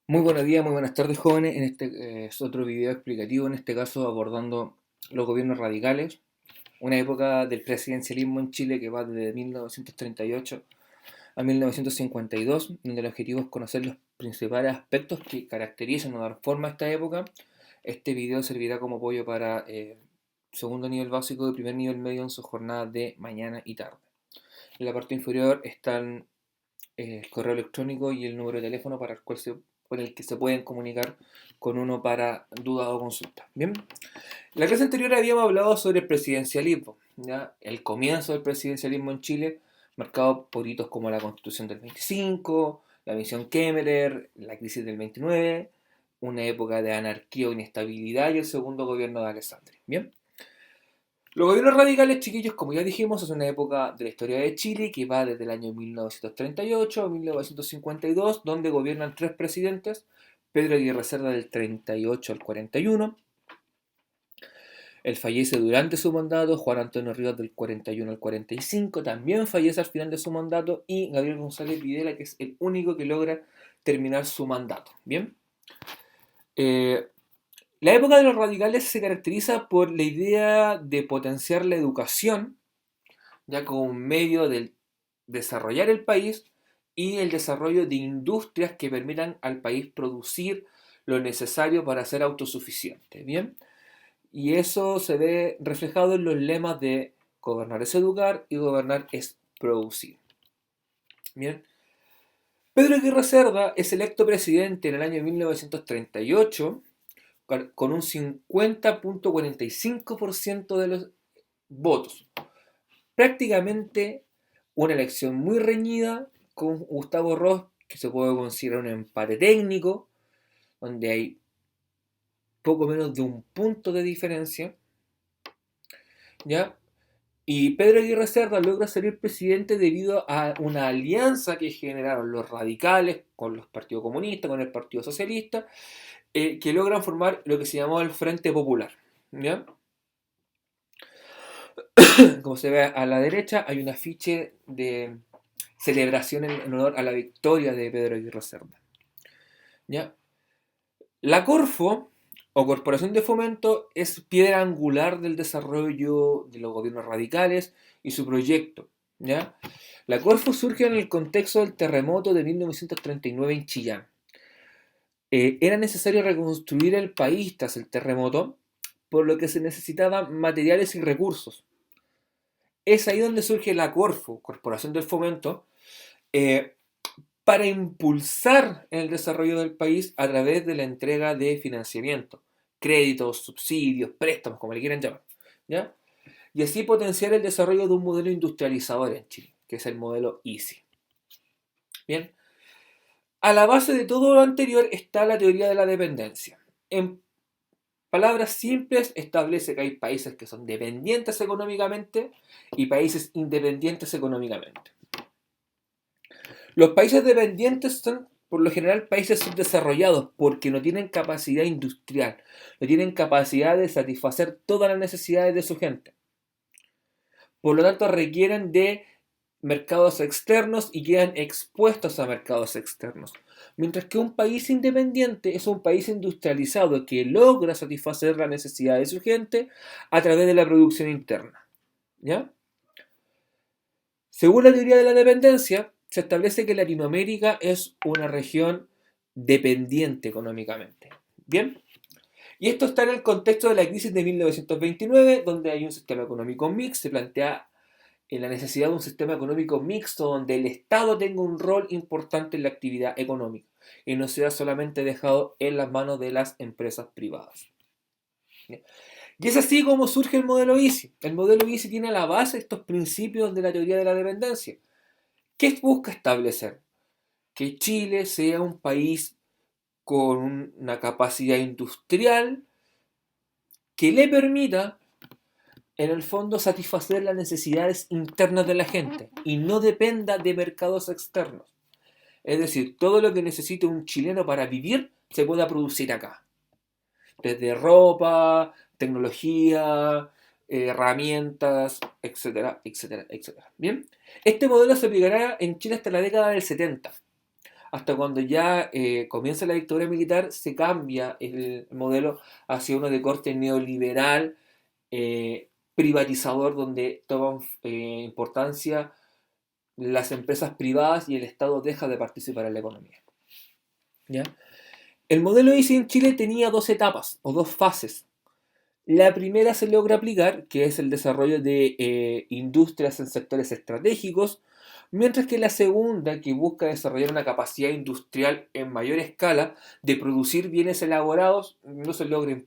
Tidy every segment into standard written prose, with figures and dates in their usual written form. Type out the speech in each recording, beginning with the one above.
Muy buenos días, muy buenas tardes, jóvenes. En este es otro video explicativo, en este caso abordando los gobiernos radicales, una época del presidencialismo en Chile que va desde 1938 a 1952, donde el objetivo es conocer los principales aspectos que caracterizan o dar forma a esta época. Este video servirá como apoyo para segundo nivel básico y primer nivel medio en sus jornadas de mañana y tarde. En la parte inferior están el correo electrónico y el número de teléfono con el que se pueden comunicar con uno para dudas o consultas. Bien, la clase anterior habíamos hablado sobre el presidencialismo, ¿ya? El comienzo del presidencialismo en Chile, marcado por hitos como la Constitución del 25, la misión Kemmerer, la crisis del 29, una época de anarquía o inestabilidad y el segundo gobierno de Alessandri. Bien, los gobiernos radicales, chiquillos, como ya dijimos, es una época de la historia de Chile que va desde el año 1938 a 1952, donde gobiernan tres presidentes: Pedro Aguirre Cerda del 38 al 41, él fallece durante su mandato; Juan Antonio Rivas del 41 al 45 también fallece al final de su mandato; y Gabriel González Videla, que es el único que logra terminar su mandato. Bien, eh, la época de los radicales se caracteriza por la idea de potenciar la educación ya como un medio de desarrollar el país y el desarrollo de industrias que permitan al país producir lo necesario para ser autosuficiente. Bien, y eso se ve reflejado en los lemas de gobernar es educar y gobernar es producir. Bien, Pedro Aguirre Cerda es electo presidente en el año 1938 con un 50.45% de los votos. Prácticamente una elección muy reñida con Gustavo Ross, que se puede considerar un empate técnico, donde hay poco menos de un punto de diferencia, ¿ya? Y Pedro Aguirre Cerda logra salir presidente debido a una alianza que generaron los radicales con los partidos comunistas, con el Partido Socialista, que logran formar lo que se llamó el Frente Popular, ¿ya? Como se ve a la derecha, hay un afiche de celebración en honor a la victoria de Pedro Aguirre Cerda. ¿Ya? La Corfo, o Corporación de Fomento, es piedra angular del desarrollo de los gobiernos radicales y su proyecto. ¿Ya? La Corfo surge en el contexto del terremoto de 1939 en Chillán. Era necesario reconstruir el país tras el terremoto, por lo que se necesitaban materiales y recursos. Es ahí donde surge la Corfo, Corporación del Fomento, eh, para impulsar el desarrollo del país a través de la entrega de financiamiento, créditos, subsidios, préstamos, como le quieran llamar, ¿ya? Y así potenciar el desarrollo de un modelo industrializador en Chile, que es el modelo EASY. Bien, a la base de todo lo anterior está la teoría de la dependencia. En palabras simples, establece que hay países que son dependientes económicamente y países independientes económicamente. Los países dependientes son, por lo general, países subdesarrollados porque no tienen capacidad industrial, no tienen capacidad de satisfacer todas las necesidades de su gente. Por lo tanto, requieren de mercados externos y quedan expuestos a mercados externos. Mientras que un país independiente es un país industrializado que logra satisfacer la necesidad de su gente a través de la producción interna. ¿Ya? Según la teoría de la dependencia, se establece que Latinoamérica es una región dependiente económicamente. Bien, y esto está en el contexto de la crisis de 1929, donde hay un sistema económico mixto. Se plantea la necesidad de un sistema económico mixto donde el Estado tenga un rol importante en la actividad económica y no sea solamente dejado en las manos de las empresas privadas. Bien. Y es así como surge el modelo EASY. El modelo EASY tiene a la base estos principios de la teoría de la dependencia. ¿Qué busca establecer? Que Chile sea un país con una capacidad industrial que le permita, en el fondo, satisfacer las necesidades internas de la gente y no dependa de mercados externos. Es decir, todo lo que necesite un chileno para vivir se pueda producir acá. Desde ropa, tecnología, herramientas, etcétera, etcétera, etcétera. Bien, este modelo se aplicará en Chile hasta la década del 70. hasta cuando ya comienza la dictadura militar, se cambia el modelo hacia uno de corte neoliberal, privatizador, donde toman importancia las empresas privadas y el Estado deja de participar en la economía. ¿Ya? El modelo ICE en Chile tenía dos etapas o dos fases. La primera se logra aplicar, que es el desarrollo de industrias en sectores estratégicos, mientras que la segunda, que busca desarrollar una capacidad industrial en mayor escala de producir bienes elaborados, no se logra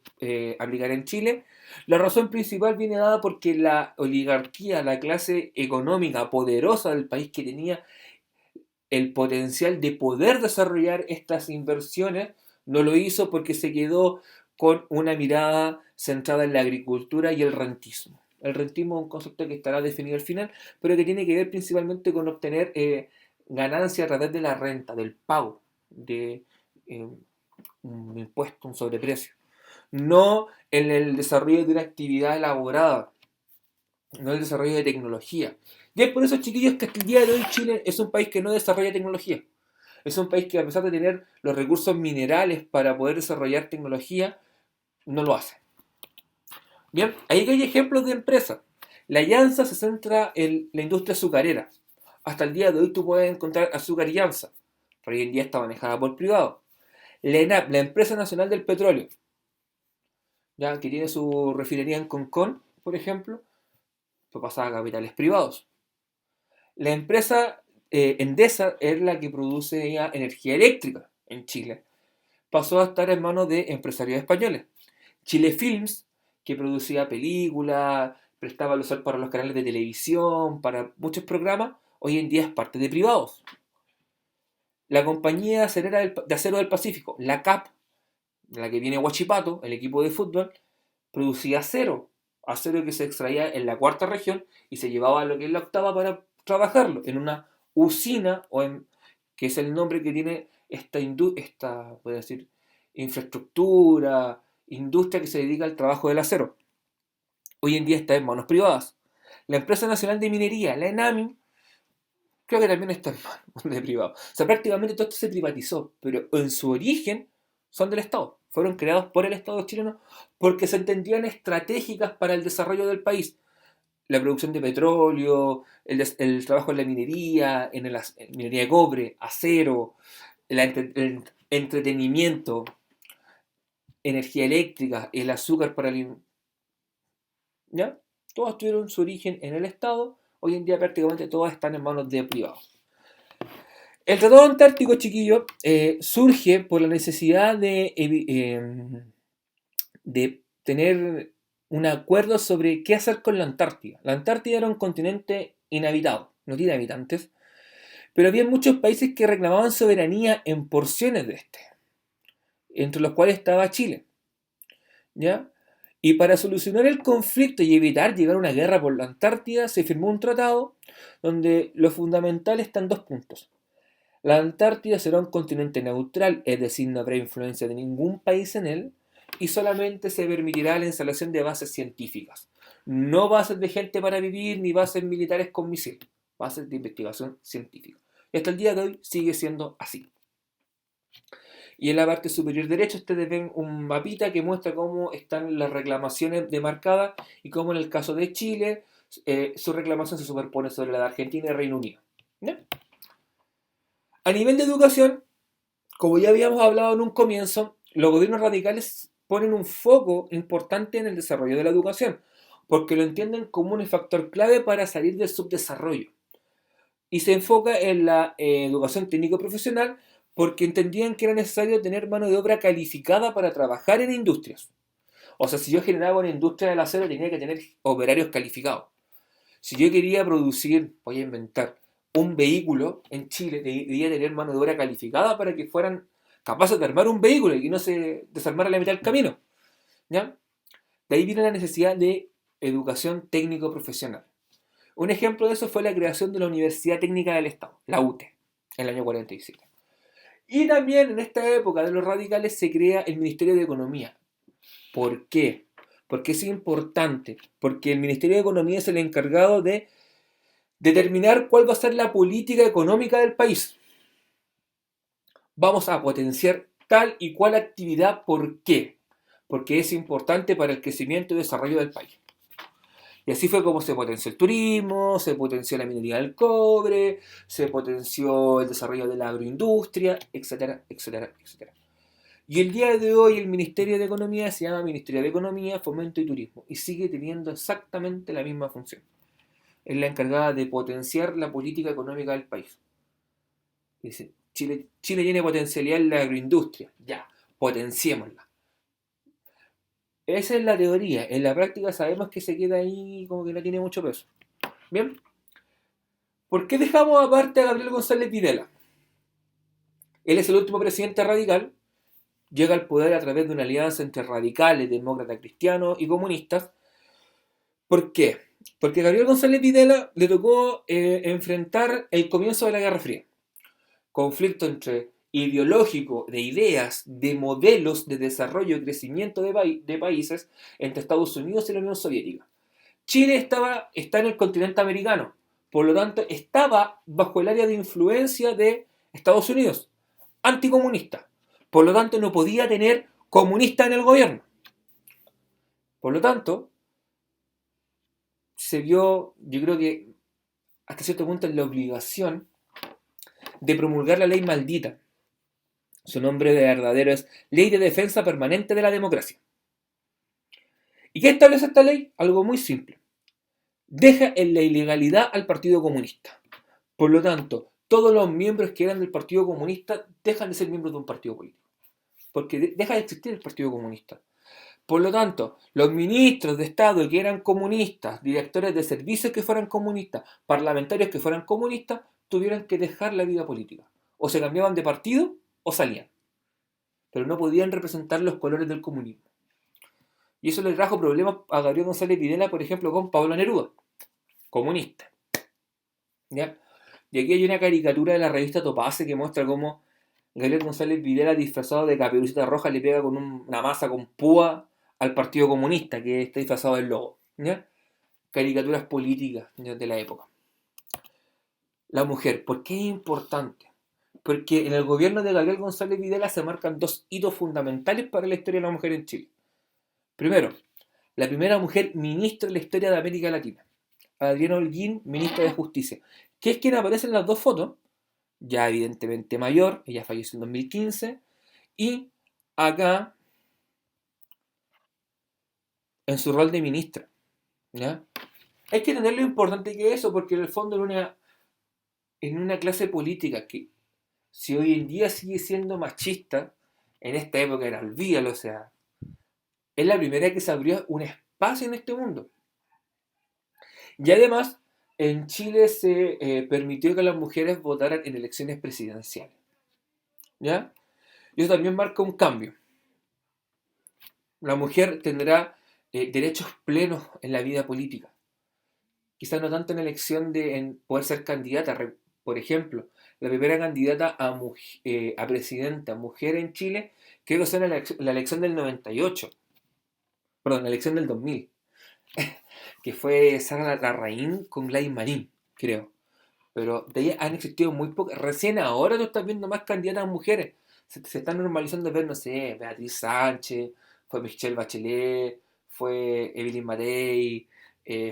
aplicar en Chile. La razón principal viene dada porque la oligarquía, la clase económica poderosa del país que tenía el potencial de poder desarrollar estas inversiones, no lo hizo porque se quedó con una mirada centrada en la agricultura y el rentismo. El rentismo es un concepto que estará definido al final, pero que tiene que ver principalmente con obtener ganancia a través de la renta, del pago de un impuesto, un sobreprecio. No en el desarrollo de una actividad elaborada, no el desarrollo de tecnología. Y es por eso, chiquillos, que hasta el día de hoy Chile es un país que no desarrolla tecnología. Es un país que, a pesar de tener los recursos minerales para poder desarrollar tecnología, no lo hace. Bien, ahí hay ejemplos de empresas. La Llanza se centra en la industria azucarera. Hasta el día de hoy tú puedes encontrar azúcar Llanza, pero hoy en día está manejada por privados. La ENAP, la Empresa Nacional del Petróleo, ya que tiene su refinería en Concón, por ejemplo, fue pasada a capitales privados. La empresa Endesa es la que produce ya energía eléctrica en Chile. Pasó a estar en manos de empresarios españoles. Chile Films, que producía películas, prestaba los sol para los canales de televisión, para muchos programas, hoy en día es parte de privados. La compañía de acero del Pacífico, la CAP, de la que viene Huachipato, el equipo de fútbol, producía acero que se extraía en la cuarta región y se llevaba a lo que es la octava para trabajarlo en una usina, que es el nombre que tiene esta puede decir, infraestructura, industria que se dedica al trabajo del acero. Hoy en día está en manos privadas. La Empresa Nacional de Minería, la ENAMI, creo que también está en manos de privados. O sea, prácticamente todo esto se privatizó, pero en su origen son del Estado. Fueron creados por el Estado chileno porque se entendían estratégicas para el desarrollo del país. La producción de petróleo, el trabajo en la minería, en minería de cobre, acero, el entretenimiento, energía eléctrica, el azúcar para el... ¿Ya? Todas tuvieron su origen en el Estado. Hoy en día prácticamente todas están en manos de privados. El Tratado Antártico, chiquillo, surge por la necesidad de tener un acuerdo sobre qué hacer con la Antártida. La Antártida era un continente inhabitado, no tiene habitantes, pero había muchos países que reclamaban soberanía en porciones de este, entre los cuales estaba Chile. ¿Ya? Y para solucionar el conflicto y evitar llegar a una guerra por la Antártida, se firmó un tratado donde lo fundamental está en dos puntos. La Antártida será un continente neutral, es decir, no habrá influencia de ningún país en él, y solamente se permitirá la instalación de bases científicas. No bases de gente para vivir, ni bases militares con misiles, bases de investigación científica. Y hasta el día de hoy sigue siendo así. Y en la parte superior derecha ustedes ven un mapita que muestra cómo están las reclamaciones demarcadas y cómo en el caso de Chile su reclamación se superpone sobre la de Argentina y Reino Unido. ¿Ya? A nivel de educación, como ya habíamos hablado en un comienzo, los gobiernos radicales ponen un foco importante en el desarrollo de la educación, porque lo entienden como un factor clave para salir del subdesarrollo. Y se enfoca en la educación técnico-profesional porque entendían que era necesario tener mano de obra calificada para trabajar en industrias. O sea, si yo generaba una industria del acero, tenía que tener operarios calificados. Si yo quería producir, voy a inventar, un vehículo en Chile, debía tener mano de obra calificada para que fueran capaces de armar un vehículo y que no se desarmara a la mitad del camino. ¿Ya? De ahí viene la necesidad de educación técnico-profesional. Un ejemplo de eso fue la creación de la Universidad Técnica del Estado, la UTE, en el año 47. Y también en esta época de los radicales se crea el Ministerio de Economía. ¿Por qué? Porque es importante, porque el Ministerio de Economía es el encargado de determinar cuál va a ser la política económica del país. vamos a potenciar tal y cual actividad. ¿Por qué? Porque es importante para el crecimiento y desarrollo del país. Y así fue como se potenció el turismo, se potenció la minería del cobre, se potenció el desarrollo de la agroindustria, etcétera, etcétera, etcétera. Y el día de hoy el Ministerio de Economía se llama Ministerio de Economía, Fomento y Turismo y sigue teniendo exactamente la misma función. Es la encargada de potenciar la política económica del país. Dice, Chile tiene potencialidad en la agroindustria, ya, potenciémosla. Esa es la teoría. En la práctica sabemos que se queda ahí como que no tiene mucho peso. Bien, ¿por qué dejamos aparte a Gabriel González Videla? Él es el último presidente radical, llega al poder a través de una alianza entre radicales, demócratas, cristianos y comunistas. ¿Por qué? Porque a Gabriel González Videla le tocó enfrentar el comienzo de la Guerra Fría. Conflicto entre ideológico, de ideas, de modelos de desarrollo y crecimiento de países entre Estados Unidos y la Unión Soviética. Chile está en el continente americano, por lo tanto estaba bajo el área de influencia de Estados Unidos, anticomunista. Por lo tanto no podía tener comunista en el gobierno. Por lo tanto, se vio, yo creo que hasta cierto punto, en la obligación de promulgar la ley maldita. Su nombre de verdadero es Ley de Defensa Permanente de la Democracia. ¿Y qué establece esta ley? Algo muy simple. Deja en la ilegalidad al Partido Comunista. Por lo tanto, todos los miembros que eran del Partido Comunista dejan de ser miembros de un partido político. Porque deja de existir el Partido Comunista. Por lo tanto, los ministros de Estado que eran comunistas, directores de servicios que fueran comunistas, parlamentarios que fueran comunistas, tuvieron que dejar la vida política. O se cambiaban de partido o salían. Pero no podían representar los colores del comunismo. Y eso le trajo problemas a Gabriel González Videla, por ejemplo, con Pablo Neruda, comunista. ¿Ya? Y aquí hay una caricatura de la revista Topase que muestra cómo Gabriel González Videla, disfrazado de Caperucita Roja, le pega con una masa con púa al Partido Comunista, que está disfrazado del logo. ¿Ya? Caricaturas políticas, ¿ya?, de la época. La mujer, ¿por qué es importante? Porque en el gobierno de Gabriel González Videla se marcan dos hitos fundamentales para la historia de la mujer en Chile. Primero, la primera mujer ministra en la historia de América Latina, Adriana Holguín, ministra de Justicia, que es quien aparece en las dos fotos, ya evidentemente mayor, ella falleció en 2015, y acá en su rol de ministra. ¿Ya? Hay que entender lo importante que es eso, porque en el fondo en una clase política que, si hoy en día sigue siendo machista, en esta época era olvídalo, o sea, es la primera que se abrió un espacio en este mundo. Y además, en Chile se permitió que las mujeres votaran en elecciones presidenciales. ¿Ya? Y eso también marca un cambio. La mujer tendrá derechos plenos en la vida política. Quizás no tanto en elección en poder ser candidata. Por ejemplo, la primera candidata a presidenta mujer en Chile, creo que fue en la elección del 98. Perdón, la elección del 2000. Que fue Sara Larraín con Gladys Marín, creo. Pero de ahí han existido muy pocas. Recién ahora tú estás viendo más candidatas mujeres. Se están normalizando ver, no sé, Beatriz Sánchez, fue Michelle Bachelet, fue Evelyn Matei,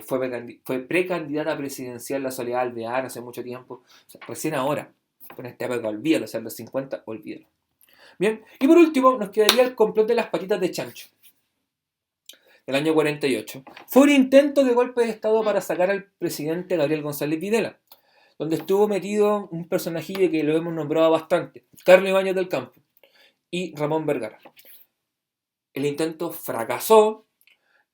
fue precandidata presidencial la Soledad Alvear hace mucho tiempo. O sea, recién ahora. Pero en esta época, olvídalo, o sea, en los 50, olvídalo. Bien, y por último, nos quedaría el complot de las patitas de chancho, del año 48. Fue un intento de golpe de Estado para sacar al presidente Gabriel González Videla, donde estuvo metido un personajillo que lo hemos nombrado bastante, Carlos Ibáñez del Campo y Ramón Vergara. El intento fracasó,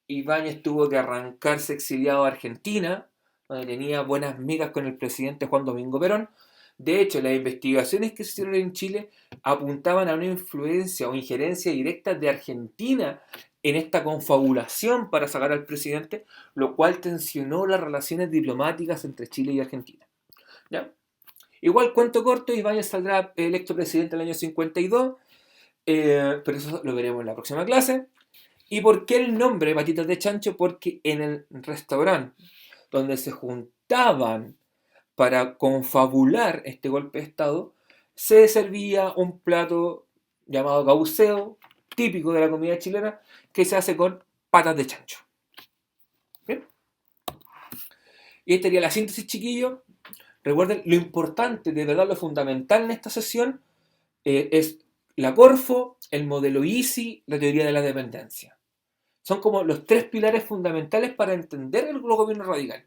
Ibáñez tuvo que arrancarse exiliado a Argentina, donde tenía buenas migas con el presidente Juan Domingo Perón. De hecho, las investigaciones que se hicieron en Chile apuntaban a una influencia o injerencia directa de Argentina en esta confabulación para sacar al presidente, lo cual tensionó las relaciones diplomáticas entre Chile y Argentina. ¿Ya? Igual, cuento corto, Ibáñez saldrá electo presidente en el año 52, pero eso lo veremos en la próxima clase. ¿Y por qué el nombre Patitas de Chancho? Porque en el restaurante donde se juntaban para confabular este golpe de Estado, se servía un plato llamado cauceo, típico de la comida chilena, que se hace con patas de chancho. ¿Bien? Y esta sería la síntesis, chiquillos. Recuerden, lo importante, de verdad, lo fundamental en esta sesión es la Corfo, el modelo Easy, la teoría de la dependencia. Son como los tres pilares fundamentales para entender el gobierno radical.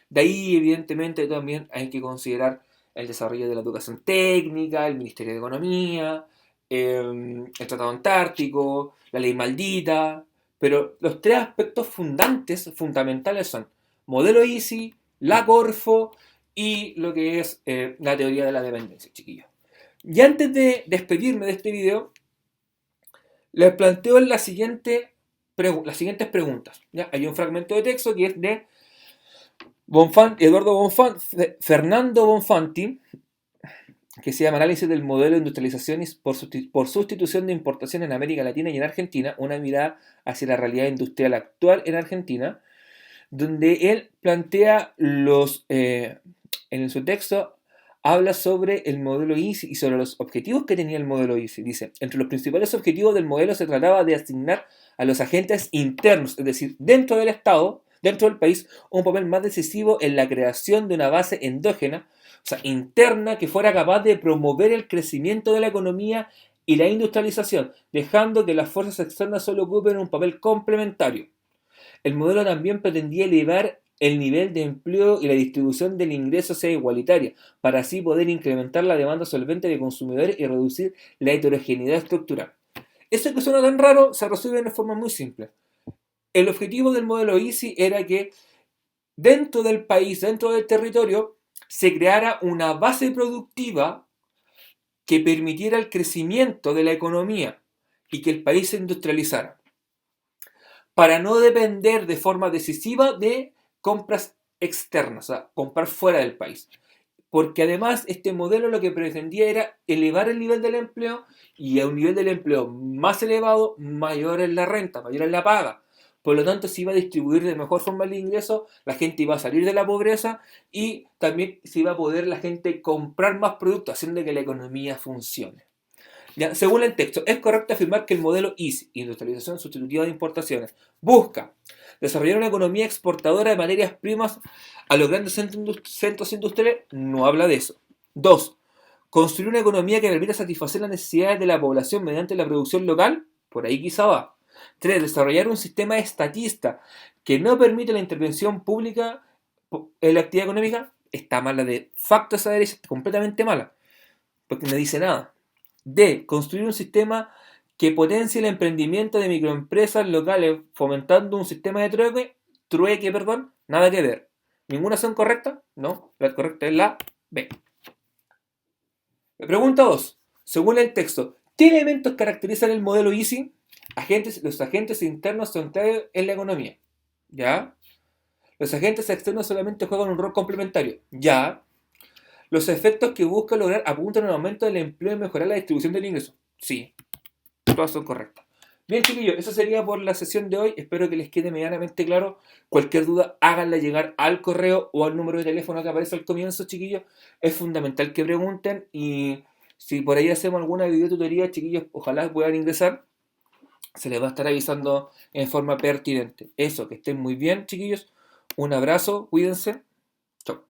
De ahí, evidentemente, también hay que considerar el desarrollo de la educación técnica, el Ministerio de Economía, el Tratado Antártico, la ley maldita, pero los tres aspectos fundamentales son modelo Easy, la Corfo y lo que es la teoría de la dependencia, chiquillos. Y antes de despedirme de este video, les planteo las siguientes preguntas. ¿Ya? Hay un fragmento de texto que es de Eduardo Fernando Bonfanti, que se llama Análisis del modelo de industrialización por sustitución de importación en América Latina y en Argentina, una mirada hacia la realidad industrial actual en Argentina, donde él plantea en su texto habla sobre el modelo Easy y sobre los objetivos que tenía el modelo Easy. Dice, entre los principales objetivos del modelo se trataba de asignar a los agentes internos, es decir, dentro del Estado, dentro del país, un papel más decisivo en la creación de una base endógena, o sea, interna, que fuera capaz de promover el crecimiento de la economía y la industrialización, dejando que las fuerzas externas solo ocupen un papel complementario. El modelo también pretendía elevar el nivel de empleo y la distribución del ingreso sea igualitaria, para así poder incrementar la demanda solvente de consumidores y reducir la heterogeneidad estructural. Eso que suena tan raro se resuelve de forma muy simple. El objetivo del modelo Easy era que dentro del país, dentro del territorio, se creara una base productiva que permitiera el crecimiento de la economía y que el país se industrializara, para no depender de forma decisiva de compras externas, o sea, comprar fuera del país. Porque además este modelo lo que pretendía era elevar el nivel del empleo, y a un nivel del empleo más elevado, mayor es la renta, mayor es la paga. Por lo tanto, se iba a distribuir de mejor forma el ingreso, la gente iba a salir de la pobreza y también se iba a poder la gente comprar más productos, haciendo que la economía funcione. Ya, según el texto, es correcto afirmar que el modelo Easy, industrialización sustitutiva de importaciones, busca desarrollar una economía exportadora de materias primas a los grandes centros industriales. No habla de eso. 2. Construir una economía que permita satisfacer las necesidades de la población mediante la producción local. Por ahí quizá va. 3. Desarrollar un sistema estatista que no permite la intervención pública en la actividad económica. Está mala de facto esa derecha, está completamente mala, porque no dice nada. D. Construir un sistema que potencie el emprendimiento de microempresas locales, fomentando un sistema de trueque, nada que ver. ¿Ninguna son correctas? No, la correcta es la B. Pregunta 2. Según el texto, ¿qué elementos caracterizan el modelo Easy? Los agentes internos son clave en la economía. ¿Ya? Los agentes externos solamente juegan un rol complementario. ¿Ya? Los efectos que busca lograr apuntan a un aumento del empleo y mejorar la distribución del ingreso. Sí, todas son correctas. Bien, chiquillos, eso sería por la sesión de hoy. Espero que les quede medianamente claro. Cualquier duda, háganla llegar al correo o al número de teléfono que aparece al comienzo, chiquillos. Es fundamental que pregunten, y si por ahí hacemos alguna videotutoría, chiquillos, ojalá puedan ingresar. Se les va a estar avisando en forma pertinente. Eso, que estén muy bien, chiquillos. Un abrazo, cuídense. Chau.